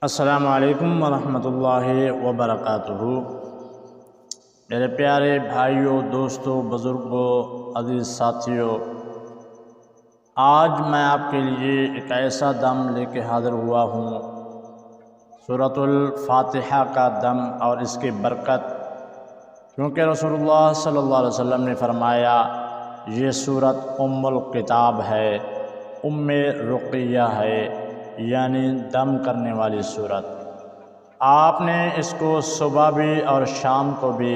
السلام علیکم ورحمۃ اللہ وبرکاتہ۔ میرے پیارے بھائیوں، دوستوں، بزرگوں، عزیز ساتھیوں، آج میں آپ کے لیے ایک ایسا دم لے کے حاضر ہوا ہوں، سورۃ الفاتحہ کا دم اور اس کی برکت، کیونکہ رسول اللہ صلی اللہ علیہ وسلم نے فرمایا یہ سورت ام الکتاب ہے، ام رقیہ ہے، یعنی دم کرنے والی صورت۔ آپ نے اس کو صبح بھی اور شام کو بھی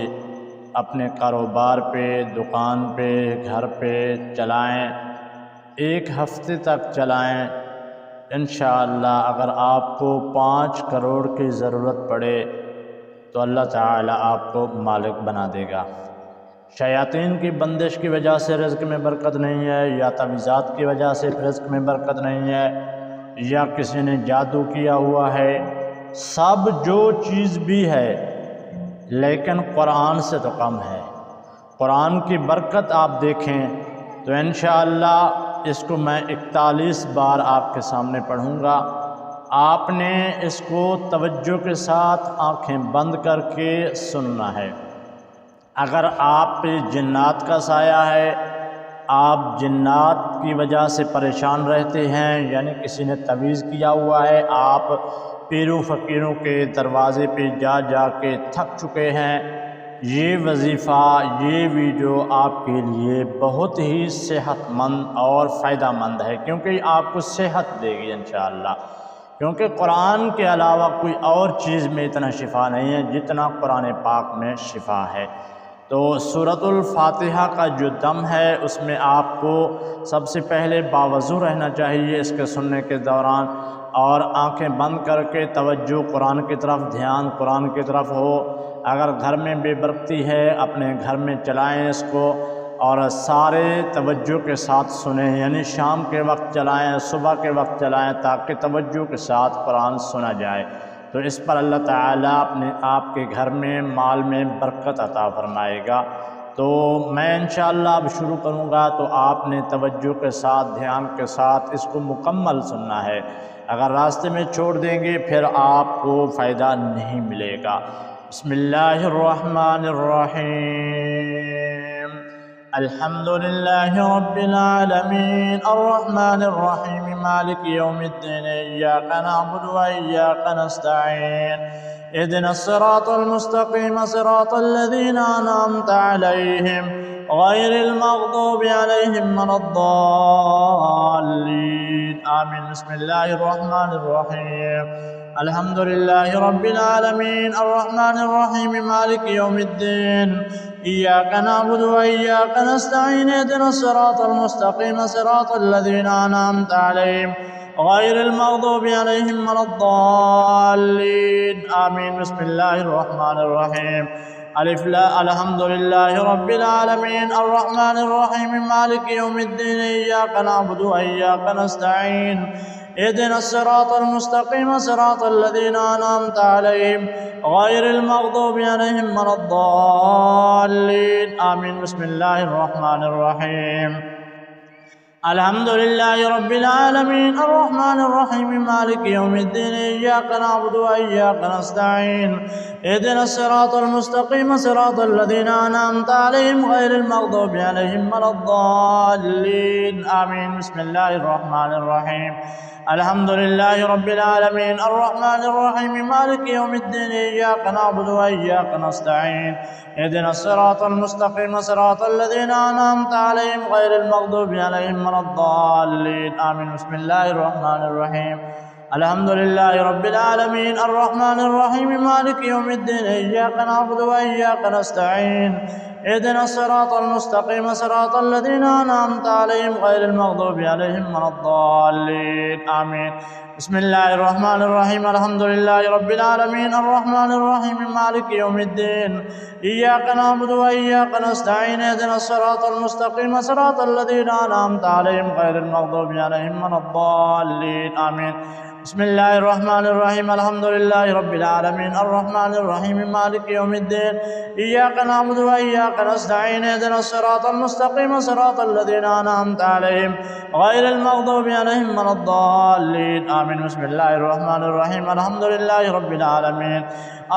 اپنے کاروبار پہ، دکان پہ، گھر پہ چلائیں، 1 ہفتے تک چلائیں۔ انشاءاللہ اگر آپ کو 5 کروڑ کی ضرورت پڑے تو اللہ تعالی آپ کو مالک بنا دے گا۔ شیاطین کی بندش کی وجہ سے رزق میں برکت نہیں ہے، یا تعویذات کی وجہ سے رزق میں برکت نہیں ہے، یا کسی نے جادو کیا ہوا ہے، سب جو چیز بھی ہے، لیکن قرآن سے تو کم ہے۔ قرآن کی برکت آپ دیکھیں تو انشاءاللہ اس کو میں 41 بار آپ کے سامنے پڑھوں گا۔ آپ نے اس کو توجہ کے ساتھ آنکھیں بند کر کے سننا ہے۔ اگر آپ پہ جنات کا سایہ ہے، آپ جنات کی وجہ سے پریشان رہتے ہیں، یعنی کسی نے تعویذ کیا ہوا ہے، آپ پیروں فقیروں کے دروازے پہ جا جا کے تھک چکے ہیں، یہ وظیفہ، یہ ویڈیو آپ کے لیے بہت ہی صحت مند اور فائدہ مند ہے، کیونکہ یہ آپ کو صحت دے گی انشاءاللہ۔ کیونکہ قرآن کے علاوہ کوئی اور چیز میں اتنا شفا نہیں ہے جتنا قرآن پاک میں شفا ہے۔ تو سورۃ الفاتحہ کا جو دم ہے اس میں آپ کو سب سے پہلے باوضو رہنا چاہیے اس کے سننے کے دوران، اور آنکھیں بند کر کے توجہ قرآن کی طرف، دھیان قرآن کی طرف ہو۔ اگر گھر میں بے برکتی ہے اپنے گھر میں چلائیں اس کو، اور سارے توجہ کے ساتھ سنیں، یعنی شام کے وقت چلائیں، صبح کے وقت چلائیں، تاکہ توجہ کے ساتھ قرآن سنا جائے، تو اس پر اللہ تعالیٰ آپ کے گھر میں، مال میں برکت عطا فرمائے گا۔ تو میں انشاءاللہ اب شروع کروں گا، تو آپ نے توجہ کے ساتھ، دھیان کے ساتھ اس کو مکمل سننا ہے۔ اگر راستے میں چھوڑ دیں گے پھر آپ کو فائدہ نہیں ملے گا۔ بسم اللہ الرحمن الرحیم، الحمد للہ رب العالمین، الرحمن الرحیم، مالک یوم الدین، ایاک نعبد و ایاک نستعین، اهدنا الصراط المستقیم، صراط الذین انعمت علیہم، غیر المغضوب علیہم ولا الضالین، آمین۔ بسم اللہ الرحمن الرحیم، الحمد للہ رب العالمین، الرحمن الرحیم، مالک یوم الدین، ایاک نعبد و ایاک نستعین، اهدنا الصراط المستقیم، صراط الذین انعمت علیہم، غیر المغضوب علیہم ولا الضالین، آمین۔ بسم اللہ الرحمن الرحیم، الف لام، الحمد للہ رب العالمین، الرحمن الرحیم، مالک یوم الدین، ایاک نعبد و ایاک نستعین، اهدنا الصراط المستقیم، صراط الذین انعمت علیہم، غیر المغضوب علیہم ولا الضالین، آمین۔ بسم اللہ الرحمن الرحیم، الحمد للہ رب العالمین، الرحمن الرحیم، مالک یوم الدین، ایاک نعبد و ایاک نستعین، اهدنا الصراط المستقیم، صراط الذین انعمت علیہم، غیر المغضوب علیہم ولا الضالین، آمین۔ بسم اللہ الرحمن الرحیم، الحمد للہ رب العالمین، الرحمن الرحیم، مالک یوم الدین، ایاک نعبد و ایاک نستعین، اهدنا الصراط المستقیم، صراط الذین انعمت علیہم، غیر المغضوب علیہم ولا الضالین، آمین۔ بسم اللہ الرحمن الرحیم، الحمد للہ رب العالمین، الرحمن الرحیم، مالک یوم الدین، ایاک نعبد و ایاک نستعین، اهدنا الصراط المستقیم، صراط الذین انعمت علیہم، غیر المغضوب علیہم ولا الضالین، آمین۔ بسم اللہ الرحمن الرحیم، الحمد للہ رب العالمین، الرحمن الرحیم، مالک یوم الدین، ایاک نعبد و ایاک نستعین، اهدنا الصراط المستقیم، صراط الذین انعمت علیہم، غیر المغضوب علیہم ولا الضالین، آمین۔ بسم الله الرحمن الرحيم الحمد لله رب العالمين الرحمن الرحيم مالك يوم الدين إياك نعبد وإياك نستعين اهدنا الصراط المستقيم صراط الذين أنعمت عليهم غير المغضوب عليهم ولا الضالين آمين. بسم الله الرحمن الرحيم الحمد لله رب العالمين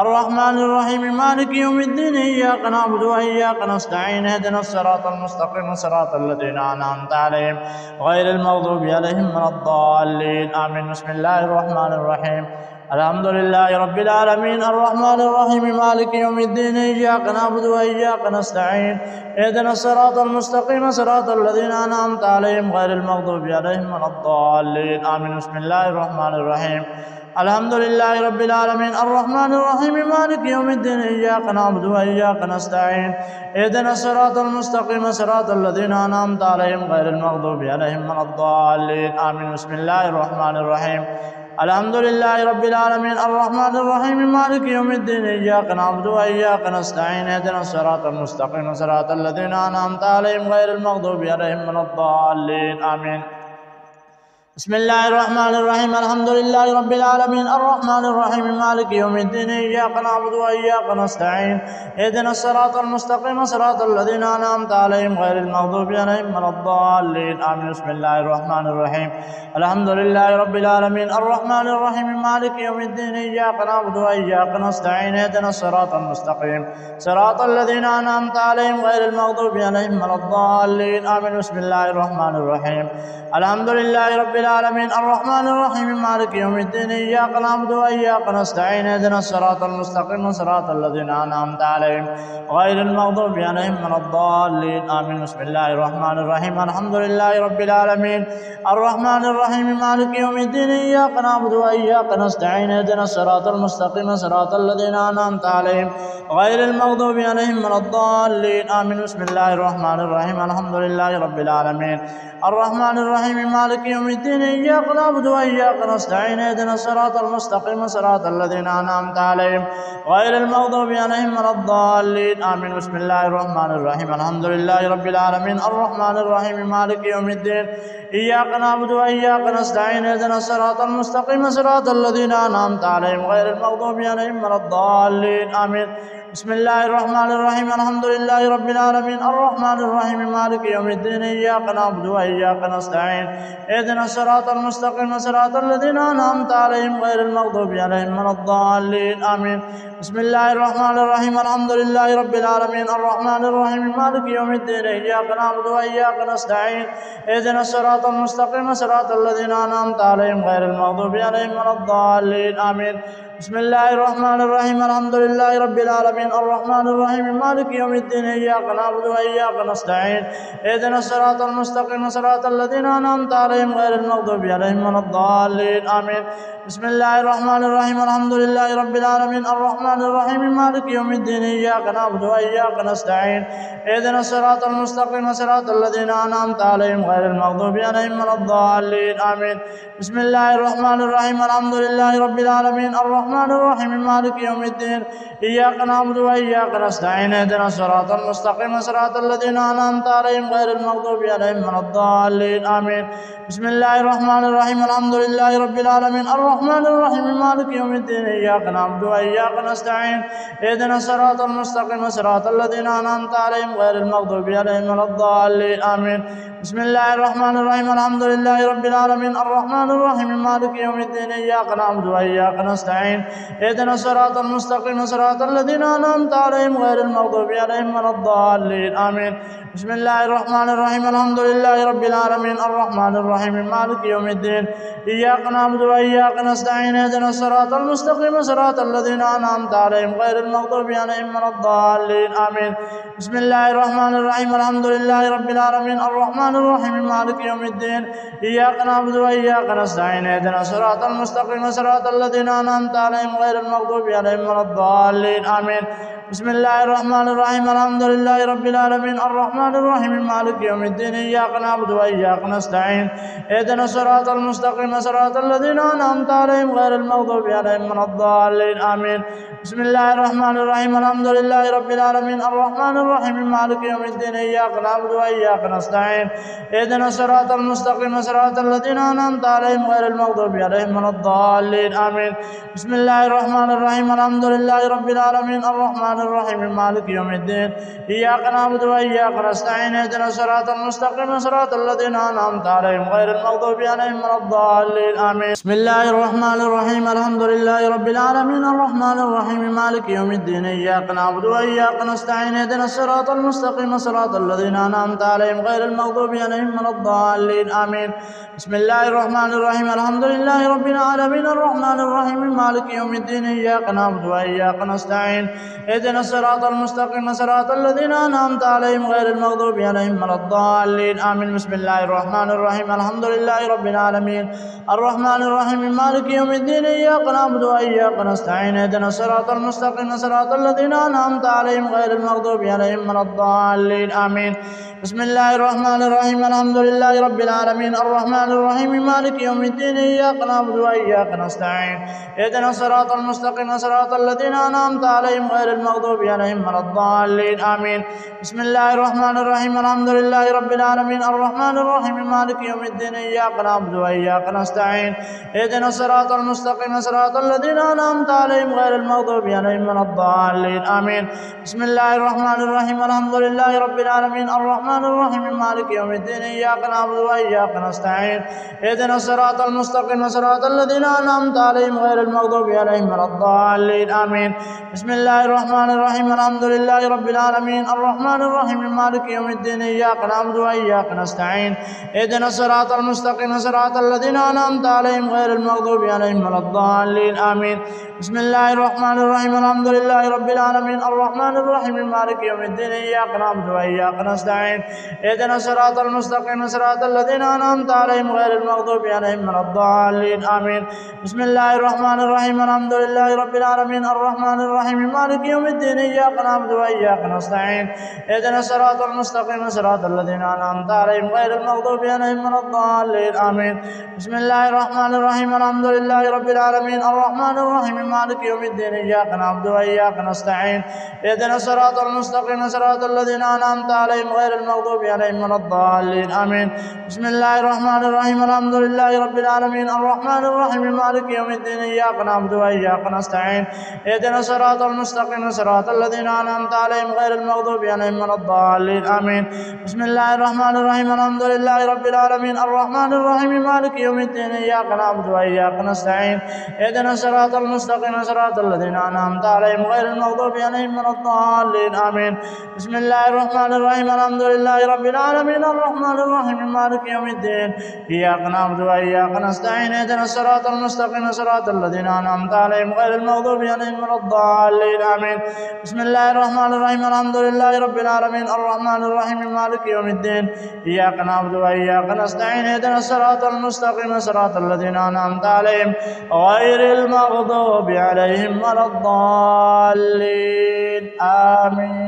الرحمن الرحيم مالك يوم الدين إياك نعبد وإياك نستعين اهدنا الصراط المستقيم صراط الذين أنعمت عليهم غير المغضوب عليهم ولا الضالين آمين. بسم الله الرحمن الرحيم الحمد لله رب العالمين الرحمن الرحيم مالك يوم الدين إياك نعبد وإياك نستعين اهدنا الصراط المستقيم صراط الذين أنعمت عليهم غير المغضوب عليهم ولا الضالين آمين. بسم الله الرحمن الرحيم الحمد لله رب العالمين الرحمن الرحيم مالك يوم الدين إياك نعبد وإياك نستعين اهدنا الصراط المستقيم صراط الذين أنعمت عليهم غير المغضوب عليهم ولا الضالين آمين. بسم الله الرحمن الرحيم الحمد لله رب العالمين الرحمن الرحيم مالك يوم الدين إياك نعبد وإياك نستعين اهدنا الصراط المستقيم صراط الذين أنعمت عليهم غير المغضوب عليهم ولا الضالين آمين. بسم الله الرحمن الرحيم الحمد لله رب العالمين الرحمن الرحيم مالك يوم الدين إياك نعبد وإياك نستعين اهدنا الصراط المستقيم صراط الذين أنعمت عليهم غير المغضوب عليهم ولا الضالين آمين. بسم الله الرحمن الرحيم الحمد لله رب العالمين الرحمن الرحيم مالك يوم الدين إياك نعبد وإياك نستعين اهدنا الصراط المستقيم صراط الذين أنعمت عليهم غير المغضوب عليهم ولا الضالين آمين. بسم الله الرحمن الرحيم الحمد لله رب العالمين الرحمن الرحيم مالك يوم الدين إياك نعبد وإياك نستعين اهدنا الصراط المستقيم صراط الذين أنعمت عليهم غير المغضوب عليهم ولا الضالين آمين. بسم الله الرحمن الرحيم الحمد لله رب العالمين الرحمن الرحيم مالك يوم الدين إياك نعبد وإياك نستعين اهدنا الصراط المستقيم صراط الذين أنعمت عليهم غير المغضوب عليهم ولا الضالين آمين. بسم الله الرحمن الرحيم الحمد لله رب العالمين الرحمن الرحيم مالك يوم الدين إياك نعبد وإياك نستعين اهدنا الصراط المستقيم صراط الذين أنعمت عليهم غير المغضوب عليهم ولا الضالين آمين. بسم الله الرحمن الرحيم الحمد لله رب العالمين الرحمن الرحيم مالك يوم الدين إياك نعبد وإياك نستعين اهدنا الصراط المستقيم صراط الذين أنعمت عليهم غير المغضوب عليهم ولا الضالين آمين. بسم الله الرحمن الرحيم الحمد لله رب العالمين الرحمن الرحيم مالك يوم الدين إياك نعبد وإياك نستعين اهدنا الصراط المستقيم صراط الذين أنعمت عليهم غير المغضوب عليهم ولا الضالين آمين. بسم الله الرحمن الرحيم الحمد لله رب العالمين الرحمن الرحيم مالك يوم الدين إياك نعبد وإياك نستعين اهدنا الصراط المستقيم صراط الذين أنعمت عليهم غير المغضوب عليهم ولا الضالين آمين. بسم الله الرحمن الرحيم الحمد لله رب العالمين الرحمن الرحيم مالك يوم الدين إياك نعبد وإياك نستعين اهدنا الصراط المستقيم صراط الذين أنعمت عليهم غير المغضوب عليهم ولا الضالين آمين. بسم الله الرحمن الرحيم الحمد لله رب العالمين الرحمن الرحيم مالك يوم الدين إياك نعبد وإياك نستعين اهدنا الصراط المستقيم صراط الذين أنعمت عليهم غير المغضوب عليهم ولا الضالين آمين. بسم الله الرحمن الرحيم الحمد لله رب العالمين الرحمن الرحيم مالك يوم الدين إياك نعبد وإياك نستعين اهدنا الصراط المستقيم صراط الذين أنعمت عليهم غير المغضوب عليهم ولا الضالين آمين. بسم الله الرحمن الرحيم الحمد لله رب العالمين الرحمن الرحيم مالك يوم الدين إياك نعبد وإياك نستعين اهدنا الصراط المستقيم صراط الذين أنعمت عليهم غير المغضوب عليهم ولا الضالين آمين. بسم الله الرحمن الرحيم الحمد لله رب العالمين الرحمن الرحيم مالك يوم الدين إياك نعبد وإياك نستعين اهدنا الصراط المستقيم صراط الذين أنعمت عليهم غير المغضوب عليهم ولا الضالين آمين. بسم الله الرحمن الرحيم الحمد لله رب العالمين الرحمن الرحيم مالك يوم الدين إياك نعبد وإياك نستعين اهدنا الصراط المستقيم صراط الذين أنعمت عليهم غير المغضوب عليهم ولا الضالين آمين. بسم الله الرحمن الرحيم الحمد لله رب العالمين الرحمن الرحيم مالك يوم الدين إياك نعبد وإياك نستعين اهدنا الصراط المستقيم صراط الذين أنعمت عليهم غير المغضوب عليهم ولا الضالين آمين. بسم الله الرحمن الرحيم الحمد لله رب العالمين الرحمن الرحيم مالك يوم الدين إياك نعبد وإياك نستعين اهدنا الصراط المستقيم صراط الذين أنعمت عليهم غير المغضوب عليهم ولا الضالين آمين. بسم الله الرحمن الرحيم الحمد لله رب العالمين الرحمن الرحيم مالك يوم الدين إياك نعبد وإياك نستعين اهدنا الصراط المستقيم صراط الذين أنعمت عليهم غير المغضوب عليهم ولا الضالين آمين. بسم الله الرحمن الرحيم الحمد لله رب العالمين الرحمن الرحيم مالك يوم الدين إياك نعبد وإياك نستعين اهدنا الصراط المستقيم صراط الذين أنعمت عليهم غير المغضوب عليهم ولا الضالين آمين. بسم الله الرحمن الرحيم الحمد لله رب العالمين الرحمن الرحيم مالك يوم الدين إياك نعبد وإياك نستعين اهدنا الصراط المستقيم صراط الذين أنعمت عليهم غير المغضوب عليهم ولا الضالين آمين. بسم الله الرحمن الرحيم الحمد لله رب العالمين الرحمن الرحيم مالك يوم الدين إياك نعبد وإياك نستعين اهدنا الصراط المستقيم صراط الذين أنعمت عليهم غير المغضوب عليهم ولا الضالين آمين. بسم الله الرحمن الرحيم الحمد لله رب العالمين الرحمن الرحيم مالك يوم الدين إياك نعبد وإياك نستعين اهدنا الصراط المستقيم صراط الذين أنعمت عليهم غير المغضوب عليهم ولا الضالين آمين. بسم الله الرحمن الرحيم الحمد لله رب العالمين الرحمن الرحيم مالك يوم الدين إياك نعبد وإياك نستعين اهدنا الصراط المستقيم صراط الذين أنعمت عليهم غير المغضوب عليهم ولا الضالين آمين. بسم الله الرحمن الرحيم الحمد لله رب العالمين الرحمن الرحيم مالك يوم الدين إياك نعبد وإياك نستعين اهدنا الصراط المستقيم صراط الذين أنعمت عليهم غير المغضوب عليهم ولا الضالين آمين. بسم الله الرحمن الرحيم الحمد لله رب العالمين الرحمن الرحيم مالك يوم الدين إياك نعبد وإياك نستعين اهدنا الصراط المستقيم صراط الذين أنعمت عليهم غير المغضوب عليهم ولا الضالين آمين. بسم الله الرحمن الرحيم الحمد لله رب العالمين الرحمن الرحيم مالك يوم الدين إياك نعبد وإياك نستعين اهدنا الصراط المستقيم صراط الذين أنعمت عليهم غير المغضوب عليهم ولا الضالين آمين. بسم الله الرحمن الرحيم الحمد لله رب العالمين الرحمن الرحيم مالك يوم الدين إياك نعبد وإياك نستعين اهدنا الصراط المستقيم صراط الذين أنعمت عليهم غير المغضوب عليهم ولا الضالين آمين. بسم الله الرحمن الرحيم الحمد لله رب العالمين الرحمن الرحيم مالك يوم الدين إياك نعبد وإياك نستعين اهدنا الصراط المستقيم صراط الذين أنعمت عليهم غير المغضوب عليهم ولا الضالين آمين. بسم الله الرحمن الرحيم الحمد لله رب العالمين الرحمن الرحيم مالك يوم الدين إياك نعبد وإياك نستعين اهدنا الصراط المستقيم صراط الذين أنعمت عليهم غير المغضوب عليهم ولا الضالين آمين. بسم الله الرحمن الرحيم الحمد لله رب العالمين الرحمن الرحيم مالك يوم الدين إياك نعبد وإياك نستعين اهدنا الصراط المستقيم صراط الذين أنعمت عليهم غير المغضوب عليهم ولا الضالين آمين. بسم الله الرحمن الرحيم الحمد لله رب العالمين الرحمن الرحيم مالك يوم الدين إياك نعبد وإياك نستعين اهدنا الصراط المستقيم صراط الذين أنعمت عليهم غير المغضوب عليهم ولا الضالين آمين. بسم الله الرحمن الرحيم الحمد لله رب العالمين الرحمن الرحيم مالك يوم الدين إياك نعبد وإياك نستعين اهدنا الصراط المستقيم صراط الذين أنعمت عليهم غير المغضوب عليهم ولا الضالين آمين. بسم الله الرحمن الرحيم الحمد لله رب العالمين الرحمن الرحيم مالك يوم الدين إياك نعبد وإياك نستعين اهدنا الصراط المستقيم صراط الذين أنعمت عليهم غير المغضوب عليهم ولا الضالين آمين.